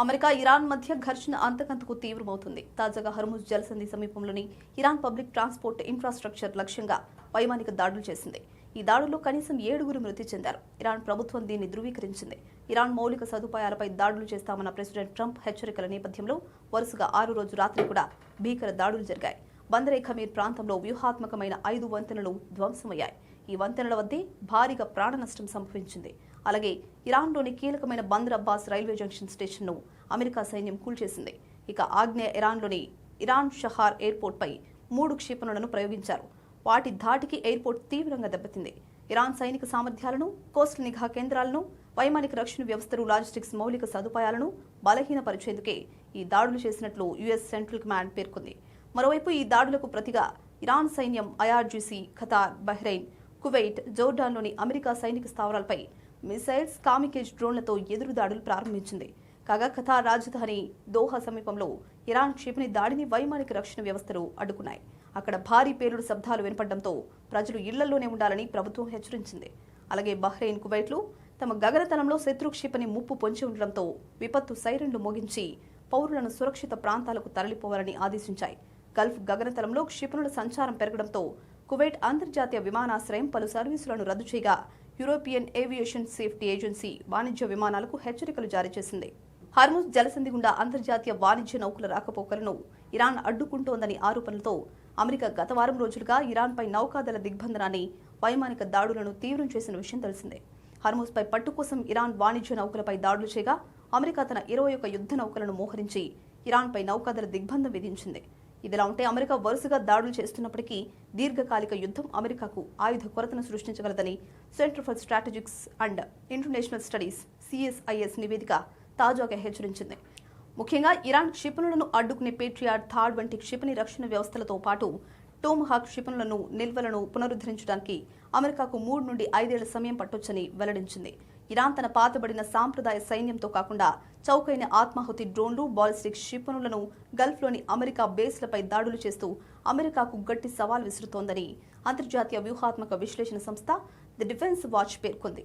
America Iran మధ్య ఘర్షణ అంతకంతకు తీవ్రమవుతుంది. తాజాగా హర్ముజ్ జలసంధి సమీపంలోని ఇరాన్ పబ్లిక్ ట్రాన్స్పోర్ట్ ఇన్ఫ్రాస్ట్రక్చర్ లక్ష్యంగా వైమానిక దాడులు చేసింది. ఈ దాడుల్లో కనీసం 7 మృతి చెందారు. ఇరాన్ ప్రభుత్వం దీన్ని ధృవీకరించింది. ఇరాన్ మౌలిక సదుపాయాలపై దాడులు చేస్తామన్న ప్రెసిడెంట్ ట్రంప్ హెచ్చరికల నేపథ్యంలో వరుసగా 6 రోజు రాత్రి కూడా భీకర దాడులు జరిగాయి. బందర్ ఖమీర్ ప్రాంతంలో వ్యూహాత్మకమైన 5 వంతెనలు ధ్వంసమయ్యాయి. ఈ వంతెనల వద్దే భారీగా ప్రాణ నష్టం సంభవించింది. అలాగే ఇరాన్లోని కీలకమైన బందర్ అబ్బాస్ రైల్వే జంక్షన్ స్టేషన్ను అమెరికా సైన్యం కూల్చేసింది. ఇక ఆగ్నేయ ఇరాన్లోని ఇరాన్ షహార్ ఎయిర్పోర్ట్పై 3 క్షిపణులను ప్రయోగించారు. వాటి ధాటికి ఎయిర్పోర్ట్ తీవ్రంగా దెబ్బతింది. ఇరాన్ సైనిక సామర్థ్యాలను, కోస్టల్ నిఘా కేంద్రాలను, వైమానిక రక్షణ వ్యవస్థలు, లాజిస్టిక్స్ మౌలిక సదుపాయాలను బలహీనపరిచేందుకే ఈ దాడులు చేసినట్లు యుఎస్ సెంట్రల్ కమాండ్ పేర్కొంది. మరోవైపు ఈ దాడులకు ప్రతిగా ఇరాన్ సైన్యం ఐఆర్జీసీ, ఖతార్, బహ్రెయిన్, కువైట్, జోర్డాన్లోని అమెరికా సైనిక స్థావరాలపై మిసైల్స్, కామికేజ్ డ్రోన్లతో ఎదురు దాడులు ప్రారంభించింది. కాగా ఖతార్ రాజధాని దోహా సమీపంలో ఇరాన్ క్షిపణి దాడిని వైమానిక రక్షణ వ్యవస్థలు అడ్డుకున్నాయి. అక్కడ భారీ పేలుడు శబ్దాలు వినపడడంతో ప్రజలు ఇళ్లలోనే ఉండాలని ప్రభుత్వం హెచ్చరించింది. అలాగే బహ్రెయిన్, కువైట్లు తమ గగనతలంలో శత్రు క్షిపణి ముప్పు పొంచి ఉండడంతో విపత్తు సైరన్లు మోగించి పౌరులను సురక్షిత ప్రాంతాలకు తరలిపోవాలని ఆదేశించాయి. గల్ఫ్ గగనతలంలో క్షిపణుల సంచారం పెరగడంతో కువైట్ అంతర్జాతీయ విమానాశ్రయం పలు సర్వీసులను రద్దు చేయగా యూరోపియన్ ఏవియేషన్ సేఫ్టీ ఏజెన్సీ వాణిజ్య విమానాలకు హెచ్చరికలు జారీ చేసింది. హర్ముజ్ జలసంధి గుండా అంతర్జాతీయ వాణిజ్య నౌకల రాకపోకలను ఇరాన్ అడ్డుకుంటోందని ఆరోపణలతో అమెరికా గత వారం రోజులుగా ఇరాన్పై నౌకాదళ దిగ్బంధనాన్ని, వైమానిక దాడులను తీవ్రం చేసిన విషయం తెలిసిందే. హర్ముజ్పై పట్టు కోసం ఇరాన్ వాణిజ్య నౌకలపై దాడులు చేయగా అమెరికా తన 21 యుద్ధ నౌకలను మోహరించి ఇరాన్పై నౌకాదళ దిగ్బంధం విధించింది. ఇదిలా ఉంటే అమెరికా వరుసగా దాడులు చేస్తున్నప్పటికీ దీర్ఘకాలిక యుద్ధం అమెరికాకు ఆయుధ కొరతను సృష్టించగలదని centre for strategics and international studies CSIS నివేదిక తాజాగా హెచ్చరించింది. ముఖ్యంగా ఇరాన్ క్షిపణులను అడ్డుకునే పేట్రియాట్, థాడ్ వంటి క్షిపణి రక్షణ వ్యవస్థలతో పాటు టోమహాక్ క్షిపణులను నిల్వలను పునరుద్ధరించడానికి అమెరికాకు 3 నుండి 5 ఏళ్ల సమయం పట్టొచ్చని వెల్లడించింది. ఇరాన్ తన పాతబడిన సాంప్రదాయ సైన్యంతో కాకుండా చౌకైన ఆత్మాహుతి డ్రోన్లు, బాలిస్టిక్ క్షిపణులను గల్ఫ్లోని అమెరికా బేస్లపై దాడులు చేస్తూ అమెరికాకు గట్టి సవాల్ విసురుతోందని అంతర్జాతీయ వ్యూహాత్మక విశ్లేషణ సంస్థ ది డిఫెన్స్ వాచ్ పేర్కొంది.